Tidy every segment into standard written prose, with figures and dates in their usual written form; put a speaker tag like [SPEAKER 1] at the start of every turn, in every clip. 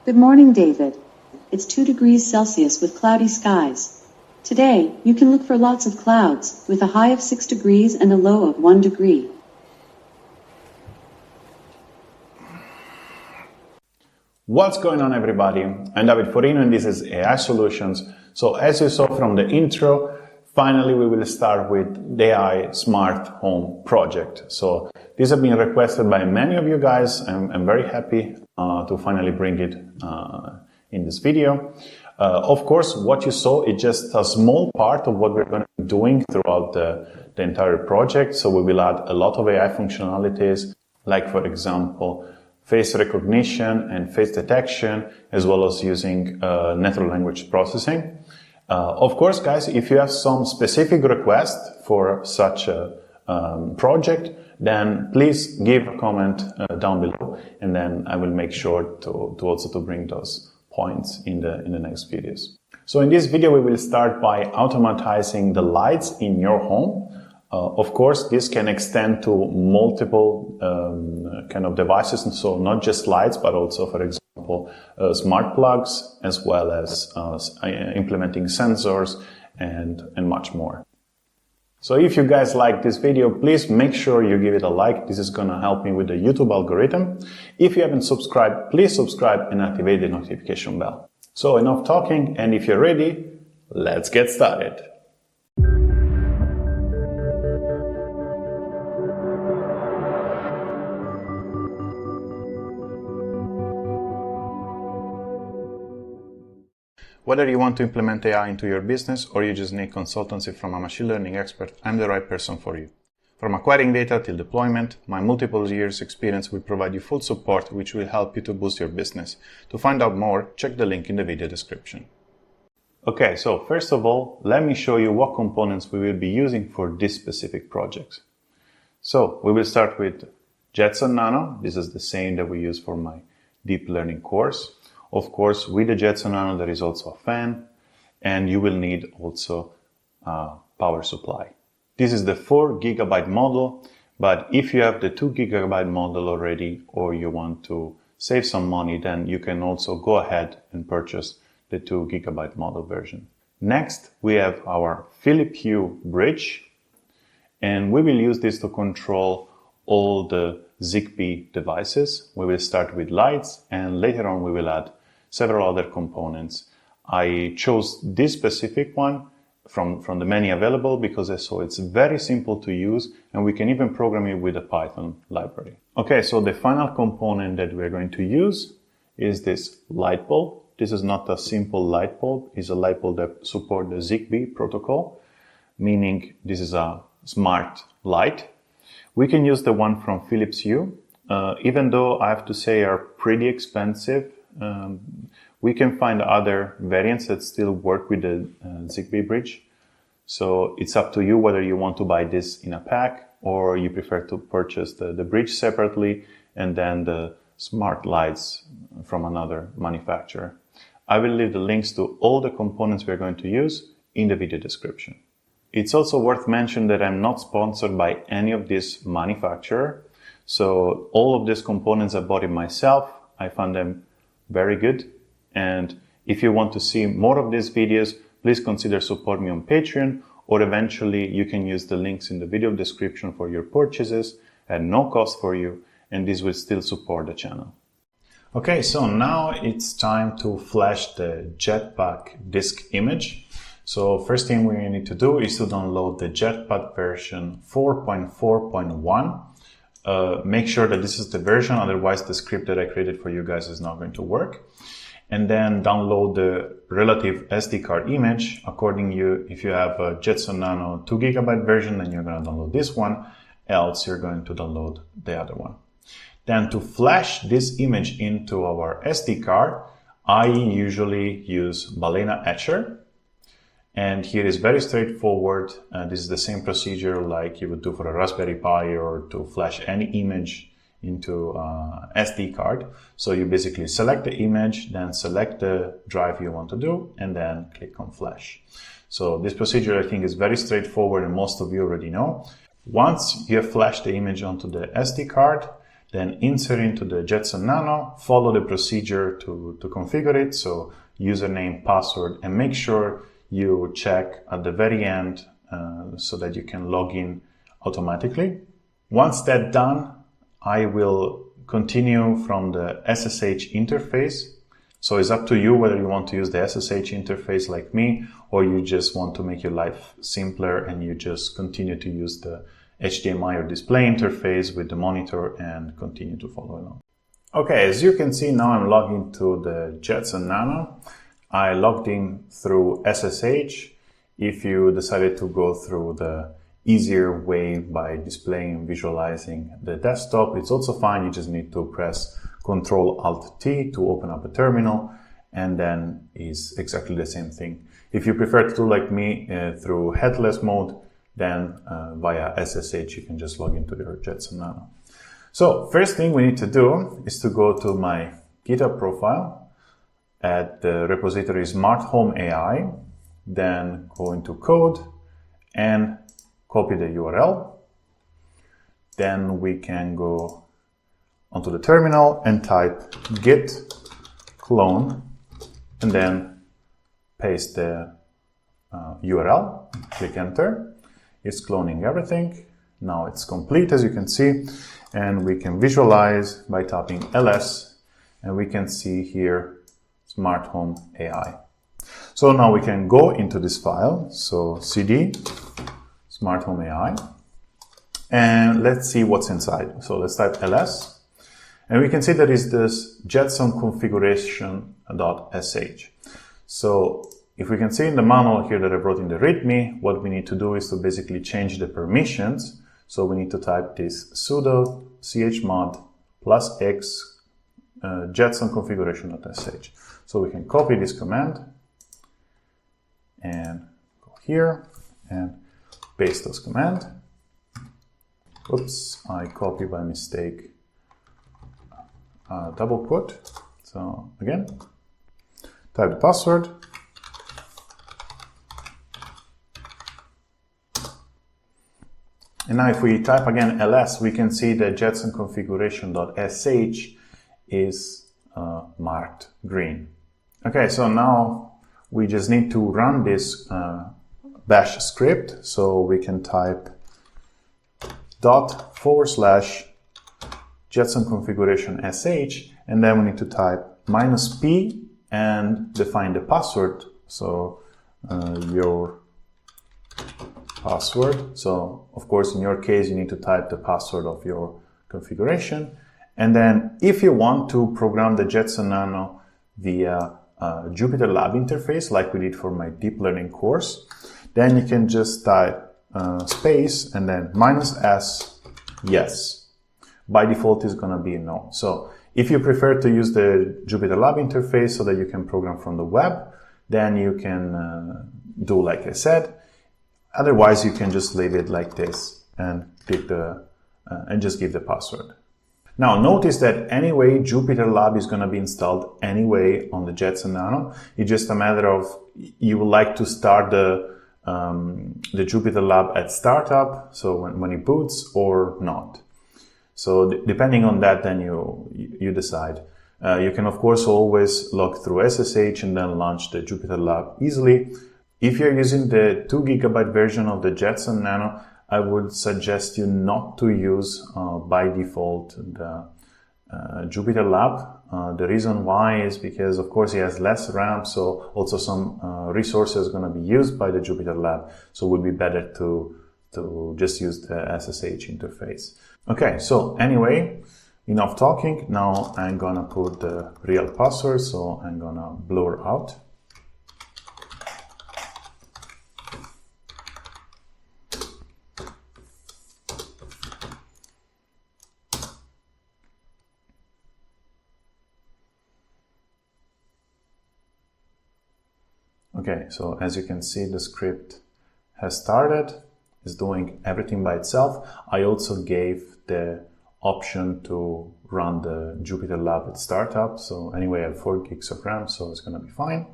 [SPEAKER 1] Good morning, David. It's 2 degrees Celsius with cloudy skies. Today, you can look for lots of clouds, with a high of 6 degrees and a low of 1 degree.
[SPEAKER 2] What's going on, everybody? I'm David Forino and this is AI Solutions. So as you saw from the intro, finally we will start with the AI Smart Home project. So these have been requested by many of you guys. I'm very happy to finally bring it in this video. Of course, what you saw is just a small part of what we're going to be doing throughout the entire project. So we will add a lot of AI functionalities, like for example, face recognition and face detection, as well as using natural language processing. Of course, guys, if you have some specific request for such a project, then please give a comment down below, and then I will make sure to also bring those points in the next videos. So in this video, we will start by automatizing the lights in your home. Of course, this can extend to multiple kind of devices, and so not just lights, but also, for example, smart plugs, as well as implementing sensors and much more. So if you guys like this video, please make sure you give it a like. This is going to help me with the YouTube algorithm. If you haven't subscribed, please subscribe and activate the notification bell. So enough talking, and if you're ready, let's get started. Whether you want to implement AI into your business or you just need consultancy from a machine learning expert, I'm the right person for you. From acquiring data till deployment, my multiple years experience will provide you full support, which will help you to boost your business. To find out more, check the link in the video description. Okay, so first of all, let me show you what components we will be using for this specific project. So we will start with Jetson Nano. This is the same that we use for my deep learning course. Of course, with the Jetson Nano, there is also a fan, and you will need also a power supply. This is the 4 GB model, but if you have the 2 GB model already, or you want to save some money, then you can also go ahead and purchase the 2 GB model version. Next, we have our Philips Hue bridge, and we will use this to control all the Zigbee devices. We will start with lights, and later on we will add several other components. I chose this specific one from the many available because I saw it's very simple to use, and we can even program it with a Python library. Okay, so the final component that we're going to use is this light bulb. This is not a simple light bulb, it's a light bulb that supports the Zigbee protocol, meaning this is a smart light. We can use the one from Philips Hue, even though I have to say are pretty expensive. We can find other variants that still work with the Zigbee bridge. So it's up to you whether you want to buy this in a pack or you prefer to purchase the bridge separately and then the smart lights from another manufacturer. I will leave the links to all the components we're going to use in the video description. It's also worth mentioning that I'm not sponsored by any of this manufacturer. So all of these components I bought it myself. I found them very good, and if you want to see more of these videos, please consider supporting me on Patreon, or eventually you can use the links in the video description for your purchases at no cost for you, and this will still support the channel. Okay, so now it's time to flash the Jetpack disk image. So first thing we need to do is to download the Jetpack version 4.4.1. Make sure that this is the version, otherwise the script that I created for you guys is not going to work. And then download the relative SD card image. If you have a Jetson Nano 2 GB version, then you're going to download this one, else you're going to download the other one. Then to flash this image into our SD card, I usually use Balena Etcher. And here is very straightforward. This is the same procedure like you would do for a Raspberry Pi or to flash any image into SD card. So you basically select the image, then select the drive you want to do, and then click on flash. So this procedure I think is very straightforward and most of you already know. Once you have flashed the image onto the SD card, then insert into the Jetson Nano, follow the procedure to configure it, so username, password, and make sure you check at the very end so that you can log in automatically. Once that's done, I will continue from the SSH interface. So it's up to you whether you want to use the SSH interface like me, or you just want to make your life simpler and you just continue to use the HDMI or display interface with the monitor and continue to follow along. Okay, as you can see, now I'm logged into the Jetson Nano. I logged in through SSH. If you decided to go through the easier way by displaying and visualizing the desktop, it's also fine. You just need to press Ctrl-Alt-T to open up a terminal, and then is exactly the same thing. If you prefer to do like me through headless mode, then via SSH you can just log into your Jetson Nano. So first thing we need to do is to go to my GitHub profile at the repository Smart Home AI, then go into code and copy the URL. Then we can go onto the terminal and type git clone and then paste the URL, click enter. It's cloning everything. Now it's complete, as you can see, and we can visualize by tapping ls, and we can see here Smart Home AI. So now we can go into this file, so cd Smart Home AI, and let's see what's inside. So let's type ls. And we can see that is this Jetson configuration.sh. So if we can see in the manual here that I wrote in the README, what we need to do is to basically change the permissions. So we need to type this sudo chmod +x Jetson configuration.sh. So we can copy this command and go here and paste this command. Oops, I copied by mistake double quote. So again, type the password. And now if we type again ls, we can see that Jetson configuration.sh is marked green. Okay, so now we just need to run this bash script. So we can type /Jetson configuration sh, and then we need to type -p and define the password. So your password. So of course, in your case, you need to type the password of your configuration. And then if you want to program the Jetson Nano via Jupyter Lab interface, like we did for my deep learning course, then you can just type space and then -s, yes. By default is going to be no. So if you prefer to use the Jupyter Lab interface so that you can program from the web, then you can do like I said. Otherwise, you can just leave it like this and click and just give the password. Now notice that anyway, Jupyter Lab is going to be installed anyway on the Jetson Nano. It's just a matter of you would like to start the Jupyter Lab at startup, so when it boots, or not. So depending on that, then you decide. You can of course always log through SSH and then launch the Jupyter Lab easily. If you're using the 2 GB version of the Jetson Nano, I would suggest you not to use by default the Jupyter Lab. The reason why is because of course it has less RAM, so also some resources are going to be used by the Jupyter Lab. So it would be better to just use the SSH interface. Okay, so anyway, enough talking. Now I'm gonna put the real password, so I'm gonna blur out. Okay, so as you can see, the script has started. Is doing everything by itself. I also gave the option to run the Jupyter Lab at startup. So anyway, I have 4 gigs of RAM, so it's going to be fine.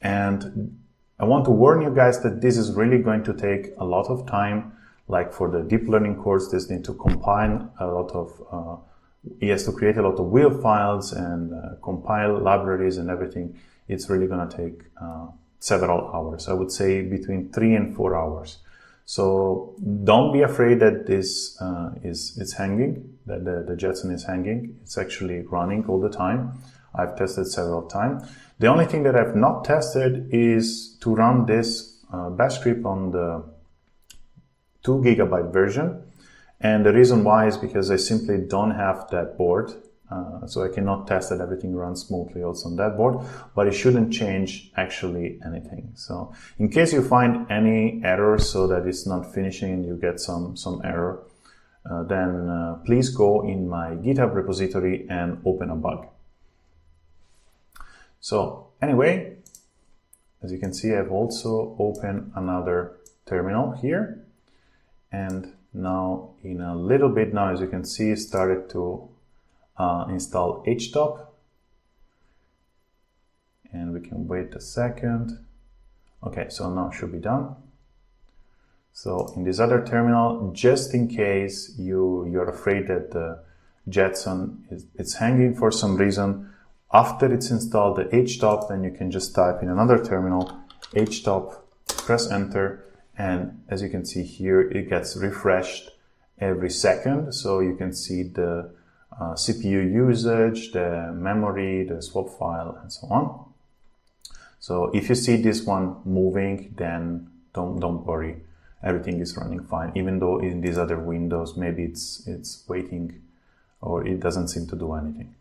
[SPEAKER 2] And I want to warn you guys that this is really going to take a lot of time. Like for the deep learning course, this need to combine a lot of he has to create a lot of wheel files and compile libraries and everything. It's really going to take several hours. I would say between 3 and 4 hours. So don't be afraid that this is hanging, that the Jetson is hanging. It's actually running all the time. I've tested several times. The only thing that I've not tested is to run this bash script on the 2 GB version. And the reason why is because I simply don't have that board. So I cannot test that everything runs smoothly also on that board, but it shouldn't change actually anything. So in case you find any error so that it's not finishing and you get some error, then please go in my GitHub repository and open a bug. So anyway, as you can see, I've also opened another terminal here. And now in a little bit now, as you can see, started to install htop, and we can wait a second. Okay, so now it should be done. So in this other terminal, just in case you're afraid that the Jetson it's hanging for some reason, after it's installed the htop, then you can just type in another terminal htop, press enter, and as you can see here, it gets refreshed every second. So you can see the CPU usage, the memory, the swap file, and so on. So if you see this one moving, then don't worry, everything is running fine. Even though in these other windows, maybe it's waiting or it doesn't seem to do anything.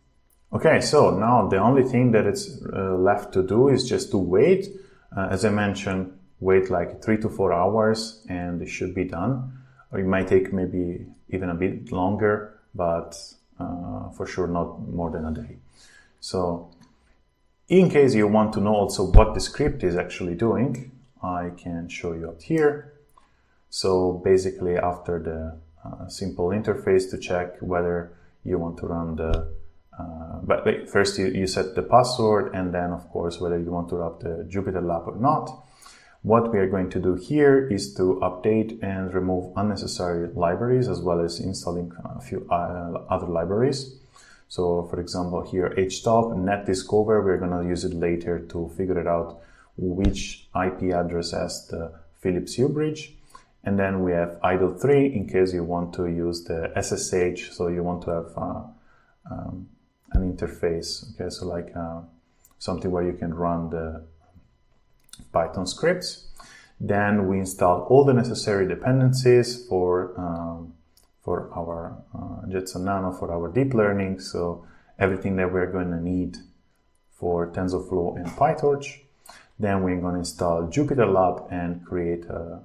[SPEAKER 2] Okay, so now the only thing that it's left to do is just to wait. As I mentioned, wait like 3 to 4 hours, and it should be done. Or it might take maybe even a bit longer, but for sure not more than a day. So in case you want to know also what the script is actually doing, I can show you up here. So basically after the simple interface to check whether you want to run the but wait, first you set the password, and then of course whether you want to run the Jupyter Lab or not. What we are going to do here is to update and remove unnecessary libraries, as well as installing a few other libraries. So for example, here htop, netdiscover, we're going to use it later to figure it out which IP address has the Philips Hue bridge. And then we have idle3 in case you want to use the SSH, so you want to have an interface, okay, so like something where you can run the Python scripts. Then we install all the necessary dependencies for our Jetson Nano, for our deep learning, so everything that we're going to need for TensorFlow and PyTorch. Then we're going to install Jupyter Lab and create a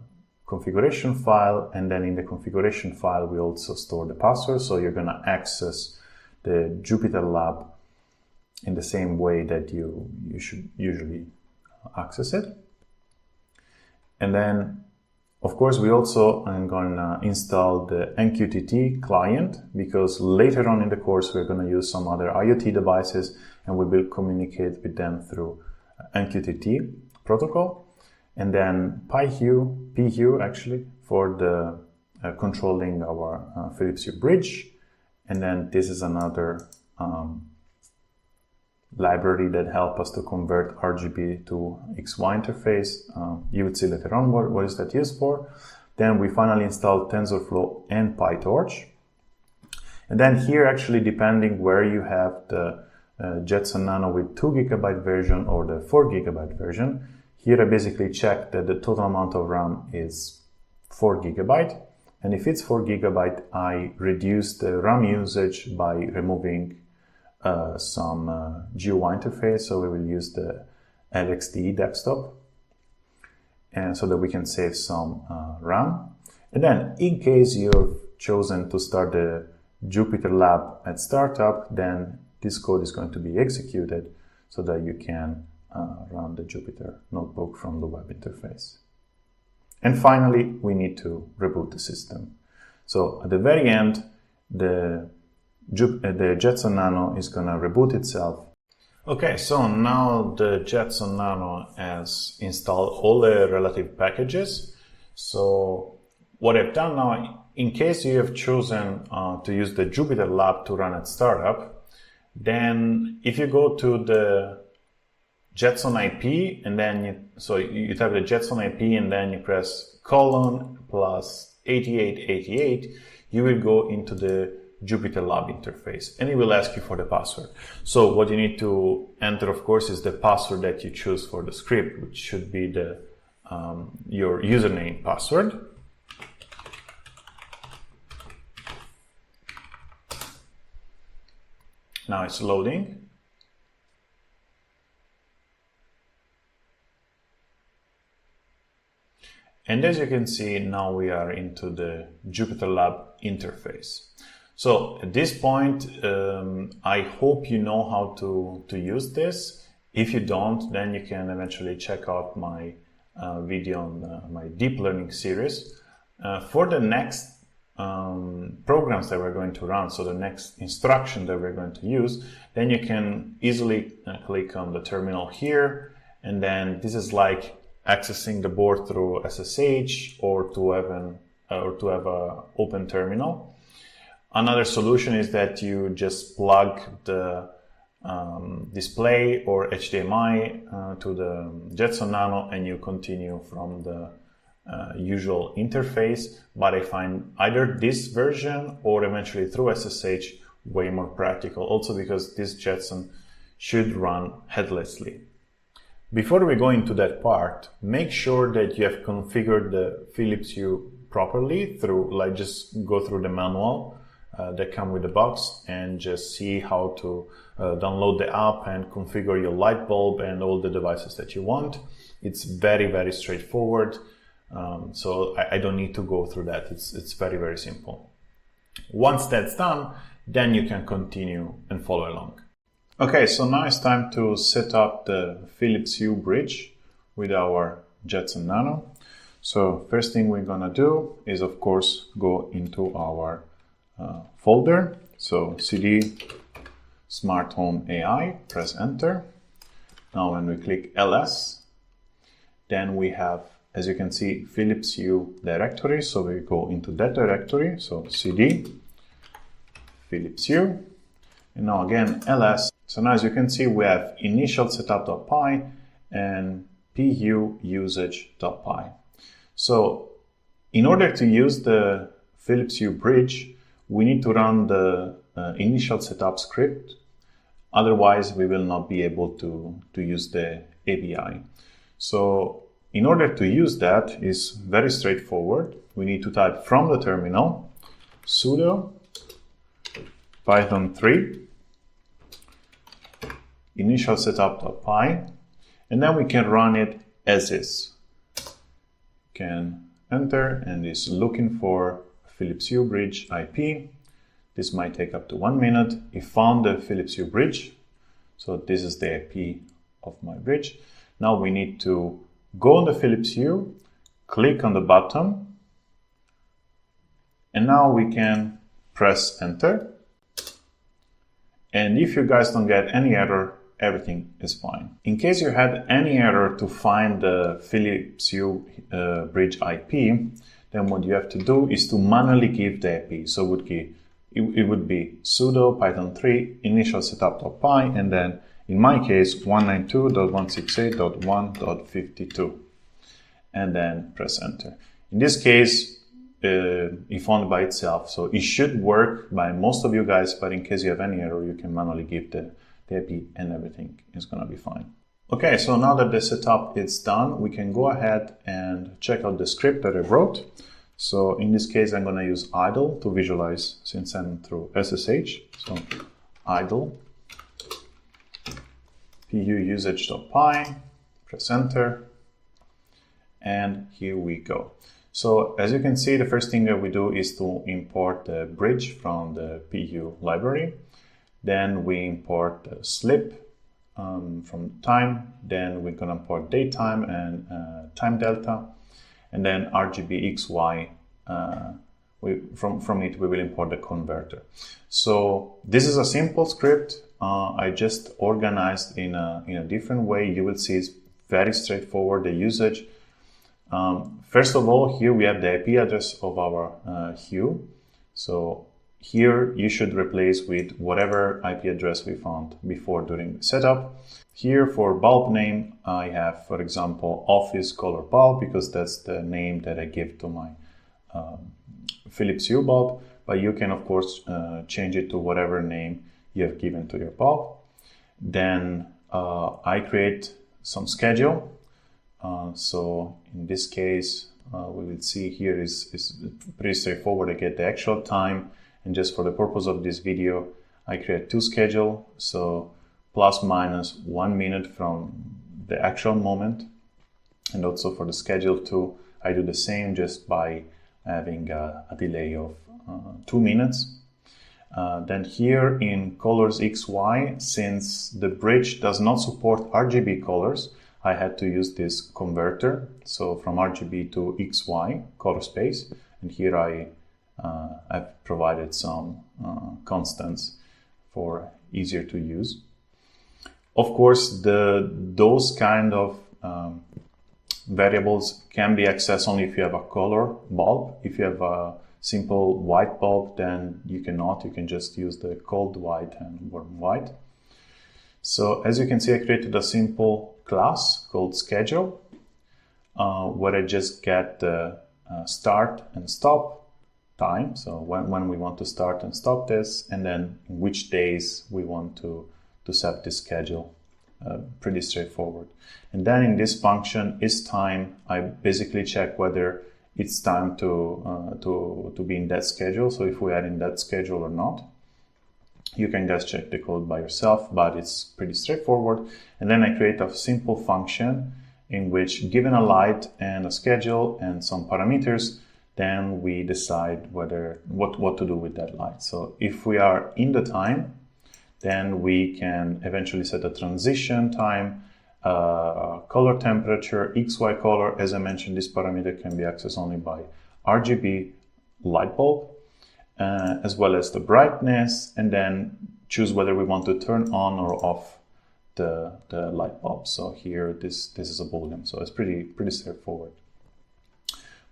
[SPEAKER 2] configuration file, and then in the configuration file we also store the password, so you're going to access the Jupyter Lab in the same way that you should usually access it. And then of course we also are going to install the MQTT client, because later on in the course we're going to use some other IoT devices and we will communicate with them through MQTT protocol. And then PHue actually for the controlling our Philips Hue bridge. And then this is another library that helps us to convert RGB to XY interface. You would see later on what is that used for. Then we finally installed TensorFlow and PyTorch. And then here actually, depending where you have the Jetson Nano with 2 GB version or the 4 GB version, here I basically check that the total amount of RAM is 4 GB. And if it's 4 GB, I reduce the RAM usage by removing some GUI interface. So we will use the LXDE desktop, and so that we can save some RAM. And then in case you've chosen to start the Jupyter Lab at startup, then this code is going to be executed so that you can run the Jupyter notebook from the web interface. And finally, we need to reboot the system. So at the very end, the Jetson Nano is going to reboot itself. Okay, so now the Jetson Nano has installed all the relative packages. So what I've done now, in case you have chosen to use the Jupyter Lab to run at startup, then if you go to the Jetson IP and then you type the Jetson IP and then you press :+8888, you will go into the Jupyter Lab interface and it will ask you for the password. So what you need to enter, of course, is the password that you choose for the script, which should be your username password. Now it's loading. And as you can see, now we are into the Jupyter Lab interface. So at this point, I hope you know how to use this. If you don't, then you can eventually check out my video on my deep learning series. For the next programs that we're going to run, so the next instruction that we're going to use, then you can easily click on the terminal here, and then this is like accessing the board through SSH or to have a open terminal. Another solution is that you just plug the display or HDMI to the Jetson Nano and you continue from the usual interface, but I find either this version or eventually through SSH way more practical, also because this Jetson should run headlessly. Before we go into that part, make sure that you have configured the Philips Hue properly just go through the manual that come with the box and just see how to download the app and configure your light bulb and all the devices that you want. It's very, very straightforward. So I don't need to go through that. It's very, very simple. Once that's done, then you can continue and follow along. Okay, so now it's time to set up the Philips Hue bridge with our Jetson Nano. So first thing we're gonna do is, of course, go into our folder. So cd smart home AI, press enter. Now when we click ls, then we have, as you can see, Philips Hue directory. So we go into that directory. So cd Philips Hue, and now again ls. So now as you can see, we have initial setup.py and puusage.py. So in order to use the Philips Hue bridge, we need to run the initial setup script. Otherwise, we will not be able to use the API. So in order to use that is very straightforward. We need to type from the terminal sudo python 3 initial setup.py, and then we can run it as is. Can enter, and it's looking for Philips Hue bridge IP. This might take up to 1 minute. It found the Philips Hue bridge. So this is the IP of my bridge. Now we need to go on the Philips Hue, click on the button, and now we can press enter. And if you guys don't get any error, everything is fine. In case you had any error to find the Philips Hue bridge IP, then what you have to do is to manually give the IP. So it would be sudo python 3 initial setup.py, and then in my case 192.168.1.52, and then press enter. In this case, it found by itself, so it should work by most of you guys, but in case you have any error, you can manually give the IP and everything is gonna be fine. Okay, so now that the setup is done, we can go ahead and check out the script that I wrote. So in this case, I'm gonna use idle to visualize since I'm through SSH. So idle puusage.py, press enter, and here we go. So as you can see, the first thing that we do is to import the bridge from the PU library. Then we import the slip from time. Then we're gonna import datetime and time delta, and then RGB XY. From it we will import the converter. So this is a simple script. I just organized in a different way. You will see it's very straightforward. The usage First of all, here we have the IP address of our hue. So here you should replace with whatever IP address we found before during the setup. Here for bulb name, I have, for example, office color bulb, because that's the name that I give to my Philips Hue bulb, but you can of course change it to whatever name you have given to your bulb. Then I create some schedule. So in this case, we will see here is pretty straightforward. I get the actual time, and just for the purpose of this video, I create two schedule. So plus minus 1 minute from the actual moment. And also for the schedule 2, I do the same just by having a delay of 2 minutes. Then here in colors XY, since the bridge does not support RGB colors, I had to use this converter. So from RGB to XY color space. And here I've provided some constants for easier to use. Of course, those kind of variables can be accessed only if you have a color bulb. If you have a simple white bulb, then you cannot. You can just use the cold white and warm white. So as you can see, I created a simple class called schedule, where I just get the start and stop time. So when we want to start and stop this, and then which days we want to set this schedule. Pretty straightforward. And then in this function isTime, I basically check whether it's time to be in that schedule. So if we are in that schedule or not. You can just check the code by yourself, but it's pretty straightforward. And then I create a simple function in which, given a light and a schedule and some parameters, then we decide what to do with that light. So if we are in the time, then we can eventually set a transition time, color temperature, XY color. As I mentioned, this parameter can be accessed only by RGB light bulb, as well as the brightness, and then choose whether we want to turn on or off the light bulb. So here, this is a boolean, so it's pretty straightforward.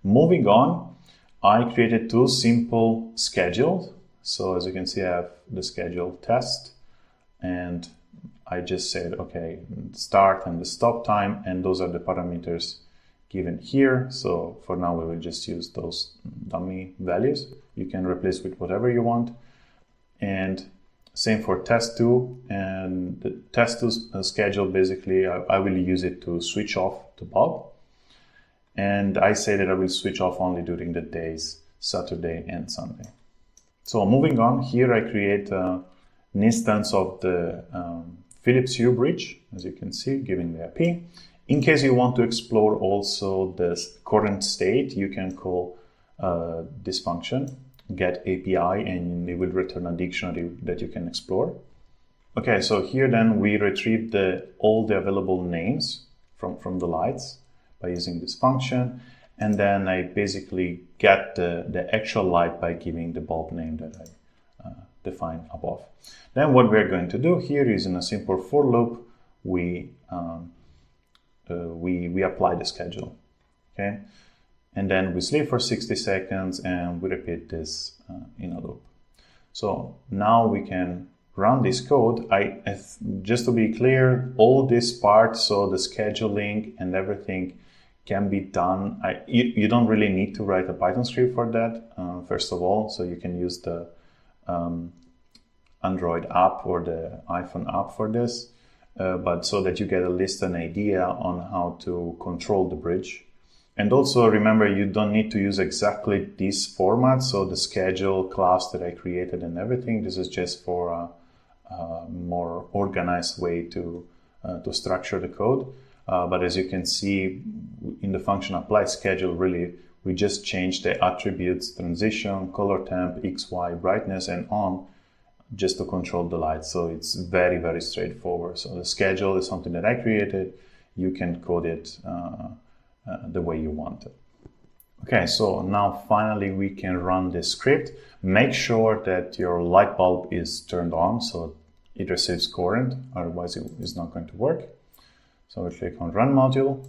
[SPEAKER 2] Moving on, I created two simple schedules. So as you can see, I have the schedule test, and I just said, okay, start and the stop time, and those are the parameters given here. So for now, we will just use those dummy values. You can replace with whatever you want. And same for test2, and the test2 schedule, basically, I will use it to switch off the bulb. And I say that I will switch off only during the days, Saturday and Sunday. So moving on, here I create an instance of the Philips Hue bridge, as you can see, giving the IP. In case you want to explore also the current state, you can call this function, get API, and it will return a dictionary that you can explore. Okay, so here then we retrieve all the available names from the lights by using this function. And then I basically get the actual light by giving the bulb name that I defined above. Then what we're going to do here is, in a simple for loop, we apply the schedule, okay? And then we sleep for 60 seconds and we repeat this in a loop. So now we can run this code. Just to be clear, all this part, so the scheduling and everything, can be done. You don't really need to write a Python script for that, first of all. So you can use the Android app or the iPhone app for this, but so that you get at least an idea on how to control the bridge. And also remember, you don't need to use exactly this format. So the schedule class that I created and everything, this is just for a more organized way to structure the code. But as you can see in the function apply schedule, really, we just change the attributes, transition, color temp, X, Y, brightness, and on, just to control the light. So it's very, very straightforward. So the schedule is something that I created. You can code it the way you want it. Okay, so now finally we can run this script. Make sure that your light bulb is turned on so it receives current, otherwise it is not going to work. So we click on Run Module.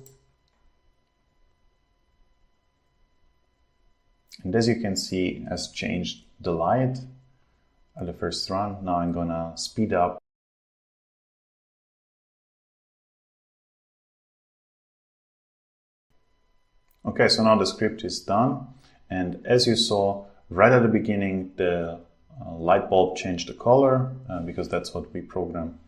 [SPEAKER 2] And as you can see, it has changed the light at the first run. Now I'm gonna speed up. Okay, so now the script is done. And as you saw, right at the beginning, the light bulb changed the color because that's what we programmed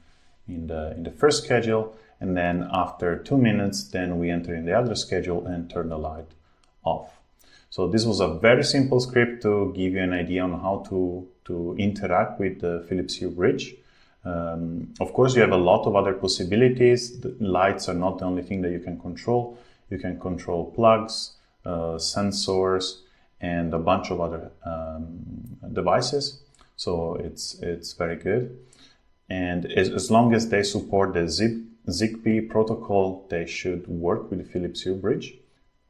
[SPEAKER 2] in the first schedule. And then after 2 minutes, then we enter in the other schedule and turn the light off. So this was a very simple script to give you an idea on how to interact with the Philips Hue bridge. Of course, you have a lot of other possibilities. The lights are not the only thing that you can control. You can control plugs, sensors, and a bunch of other devices. So it's very good. And as long as they support the Zigbee protocol, they should work with the Philips Hue bridge.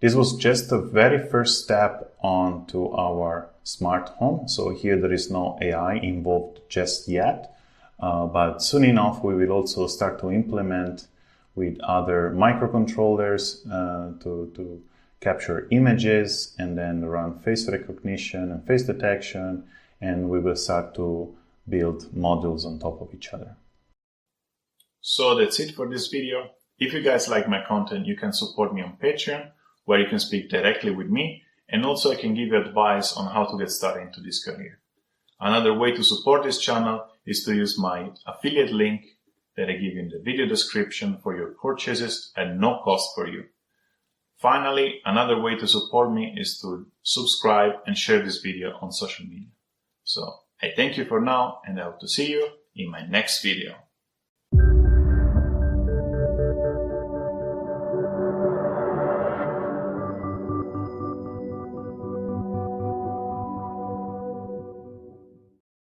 [SPEAKER 2] This was just the very first step onto our smart home. So here there is no AI involved just yet, but soon enough we will also start to implement with other microcontrollers to capture images and then run face recognition and face detection, and we will start to build modules on top of each other. So that's it for this video. If you guys like my content, you can support me on Patreon, where you can speak directly with me, and also I can give you advice on how to get started into this career. Another way to support this channel is to use my affiliate link that I give you in the video description for your purchases at no cost for you. Finally, another way to support me is to subscribe and share this video on social media. So I thank you for now, and I hope to see you in my next video.